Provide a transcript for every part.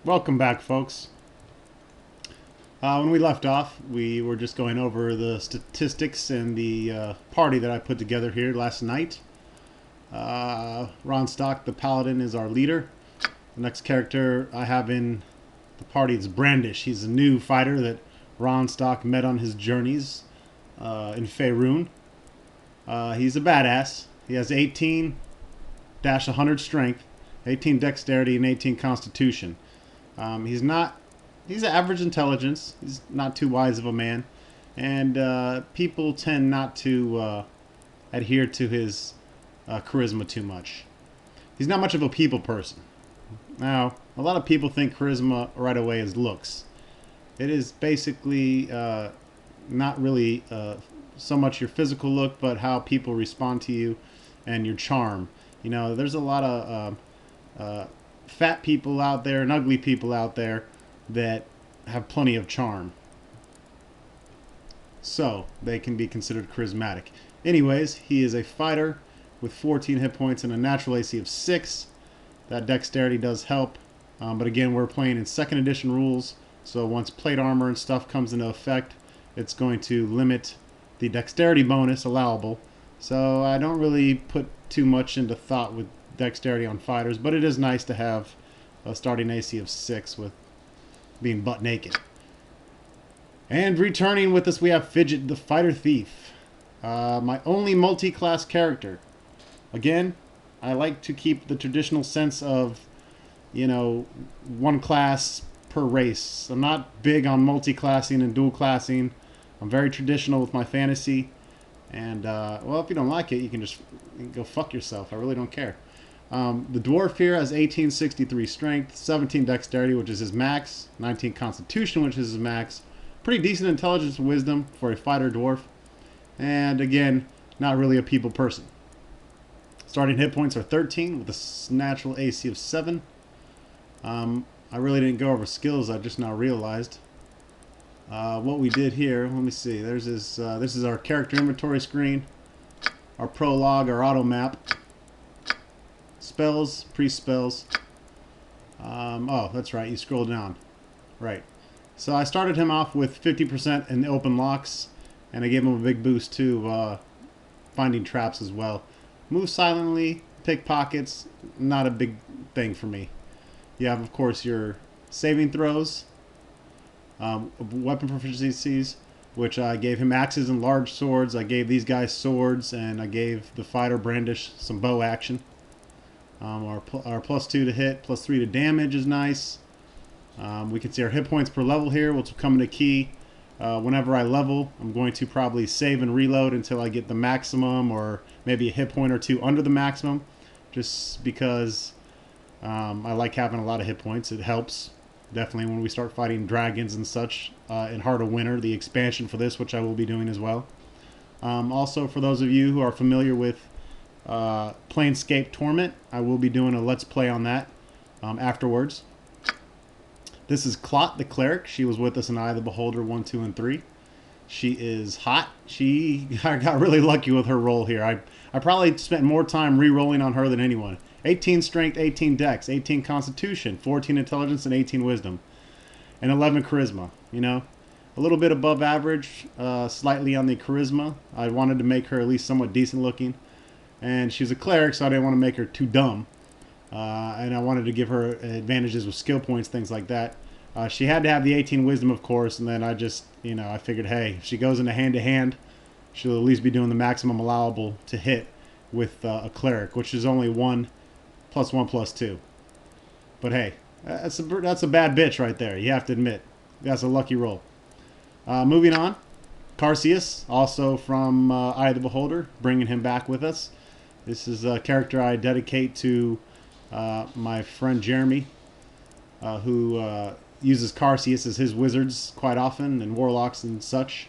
Welcome back, folks. When we left off, we were just going over the statistics and the party that I put together here last night. Ron Stock, the Paladin, is our leader. The next character I have in the party is Brandish. He's a new fighter that Ron Stock met on his journeys in Faerun. He's a badass. He has 18-100 strength, 18 dexterity, and 18 constitution. He's average intelligence. He's not too wise of a man. And people tend not to adhere to his charisma too much. He's not much of a people person. Now, a lot of people think charisma right away is looks. It is basically not really so much your physical look, but how people respond to you and your charm. You know, there's a lot of fat people out there and ugly people out there that have plenty of charm. So, they can be considered charismatic. Anyways, he is a fighter with 14 hit points and a natural AC of 6. That dexterity does help. But again, we're playing in 2nd edition rules. So once plate armor and stuff comes into effect, it's going to limit the dexterity bonus allowable. So I don't really put too much into thought with dexterity on fighters, but it is nice to have a starting AC of 6 with being butt naked. And returning with us, we have Fidget, the Fighter Thief. My only multi-class character. Again, I like to keep the traditional sense of, you know, one class per race. I'm not big on multi-classing and dual-classing. I'm very traditional with my fantasy. And, well, if you don't like it, you can go fuck yourself. I really don't care. The dwarf here has 1863 strength, 17 dexterity, which is his max, 19 constitution, which is his max. Pretty decent intelligence and wisdom for a fighter dwarf. And again, not really a people person. Starting hit points are 13 with a natural AC of 7. I really didn't go over skills, I just now realized. What we did here, let me see. There's this is our character inventory screen, our prologue, our auto map. Spells, pre-spells. Oh, that's right, you scroll down. Right. So I started him off with 50% in the open locks, and I gave him a big boost to finding traps as well. Move silently, pick pockets, not a big thing for me. You have, of course, your saving throws, weapon proficiencies, which I gave him axes and large swords. I gave these guys swords, and I gave the fighter Brandish some bow action. Our +2 to hit, +3 to damage is nice. We can see our hit points per level here, which will come into key. Whenever I level, I'm going to probably save and reload until I get the maximum, or maybe a hit point or two under the maximum, just because I like having a lot of hit points. It helps, definitely, when we start fighting dragons and such in Heart of Winter, the expansion for this, which I will be doing as well. Also, for those of you who are familiar with Planescape Torment, I will be doing a Let's Play on that afterwards. This is Clot, the Cleric. She was with us in Eye of the Beholder 1, 2, and 3. She is hot. I got really lucky with her roll here. I probably spent more time re-rolling on her than anyone. 18 strength, 18 dex, 18 constitution, 14 intelligence, and 18 wisdom. And 11 charisma, you know. A little bit above average, slightly on the charisma. I wanted to make her at least somewhat decent looking. And she's a cleric, so I didn't want to make her too dumb. And I wanted to give her advantages with skill points, things like that. She had to have the 18 wisdom, of course, and then I just, you know, I figured, hey, if she goes into hand-to-hand, she'll at least be doing the maximum allowable to hit with a cleric, which is only 1 + 1 + 2. But hey, that's a bad bitch right there, you have to admit. That's a lucky roll. Moving on, Carcius, also from Eye of the Beholder, bringing him back with us. This is a character I dedicate to my friend Jeremy, who uses Carcius as his wizards quite often, and warlocks and such.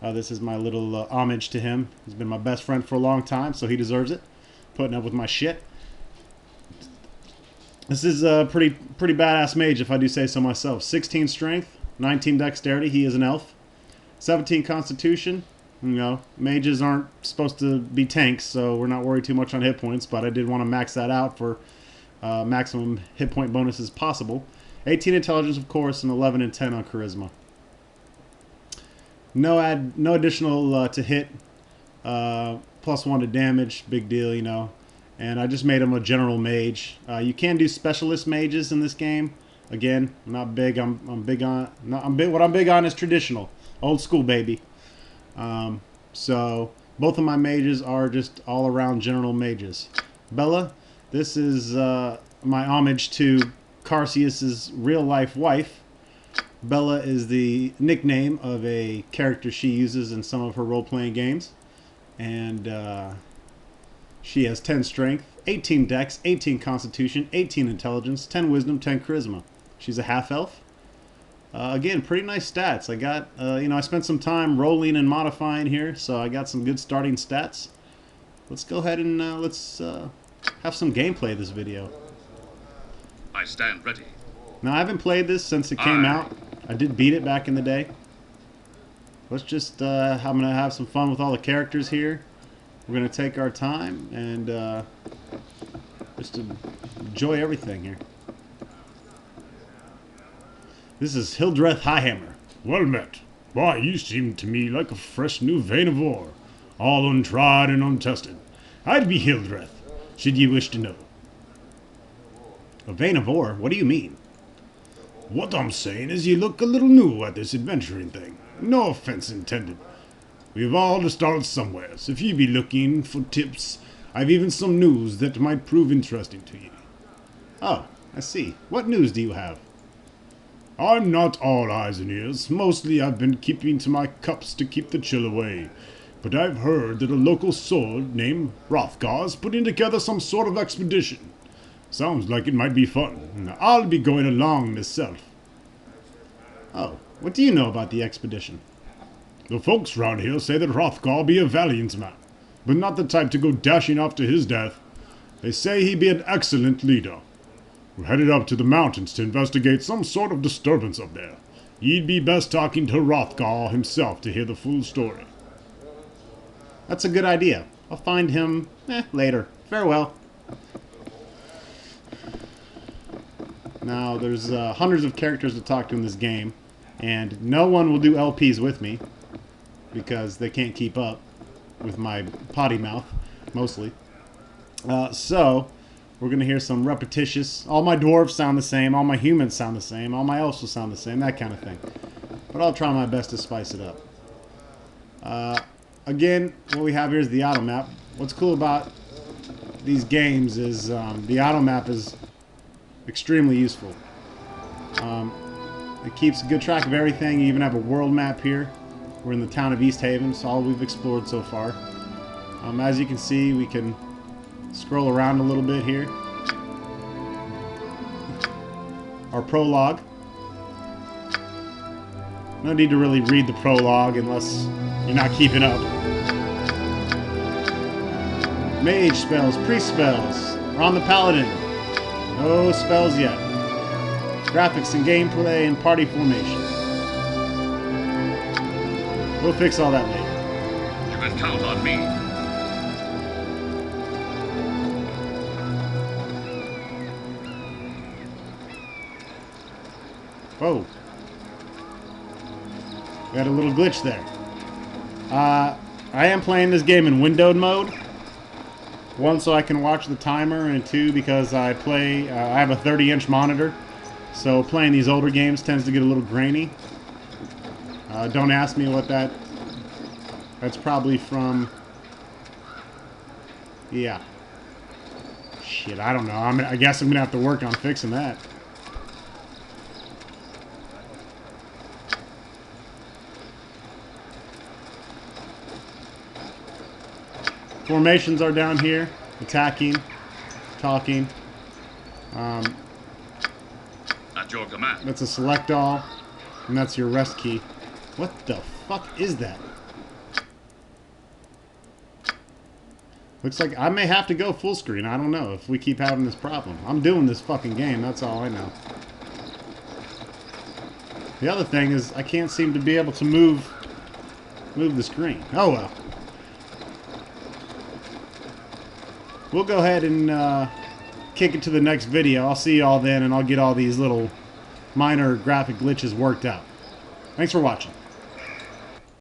This is my little homage to him. He's been my best friend for a long time, so he deserves it. Putting up with my shit. This is a pretty badass mage, if I do say so myself. 16 strength, 19 dexterity. He is an elf. 17 constitution. You know, mages aren't supposed to be tanks, so we're not worried too much on hit points, but I did want to max that out for maximum hit point bonuses possible. 18 intelligence, of course, and 11 and 10 on charisma. No additional to hit. +1 to damage, big deal, you know. And I just made him a general mage. You can do specialist mages in this game. Again, I'm not big. I'm big on. What I'm big on is traditional, old school, baby. So both of my mages are just all around general mages. Bella, this is my homage to Carseus's real life wife. Bella is the nickname of a character she uses in some of her role-playing games. And she has 10 strength, 18 dex, 18 constitution, 18 intelligence, 10 wisdom, 10 charisma. She's a half-elf. Again, pretty nice stats. I got, you know, I spent some time rolling and modifying here, so I got some good starting stats. Let's go ahead and let's have some gameplay this video. I stand ready. Now, I haven't played this since it came out. I did beat it back in the day. Let's just, I'm going to have some fun with all the characters here. We're going to take our time and just enjoy everything here. This is Hildreth Highhammer. Well met. Why, you seem to me like a fresh new vein of ore, all untried and untested. I'd be Hildreth, should ye wish to know. A vein of ore? What do you mean? What I'm saying is you look a little new at this adventuring thing. No offense intended. We've all to start somewhere, so if ye be looking for tips, I've even some news that might prove interesting to ye. Oh, I see. What news do you have? I'm not all eyes and ears. Mostly I've been keeping to my cups to keep the chill away. But I've heard that a local sword named Hrothgar's putting together some sort of expedition. Sounds like it might be fun, and I'll be going along myself. Oh, what do you know about the expedition? The folks round here say that Hrothgar be a valiant man, but not the type to go dashing off to his death. They say he be an excellent leader. We're headed up to the mountains to investigate some sort of disturbance up there. You'd be best talking to Hrothgar himself to hear the full story. That's a good idea. I'll find him later. Farewell. Now, there's hundreds of characters to talk to in this game, and no one will do LPs with me because they can't keep up with my potty mouth, mostly. So, we're going to hear some repetitious. All my dwarves sound the same, all my humans sound the same, all my elves will sound the same, that kind of thing. But I'll try my best to spice it up. Again, what we have here is the auto map. What's cool about these games is the auto map is extremely useful. It keeps good track of everything. You even have a world map here. We're in the town of Easthaven. It's all we've explored so far. As you can see, we can scroll around a little bit here. Our prologue. No need to really read the prologue unless you're not keeping up. Mage spells, priest spells. We're on the paladin. No spells yet. Graphics and gameplay and party formation. We'll fix all that later. You can count on me. Whoa. We had a little glitch there. I am playing this game in windowed mode. One, so I can watch the timer, and two, because I play, I have a 30-inch monitor, so playing these older games tends to get a little grainy. Don't ask me what that's probably from, yeah. Shit, I don't know. I guess I'm going to have to work on fixing that. Formations are down here. Attacking, talking. At your command. That's a select all, and that's your rest key. What the fuck is that? Looks like I may have to go full screen. I don't know if we keep having this problem. I'm doing this fucking game, that's all I know. The other thing is I can't seem to be able to move the screen. Oh well. We'll go ahead and kick it to the next video. I'll see y'all then, and I'll get all these little minor graphic glitches worked out. Thanks for watching.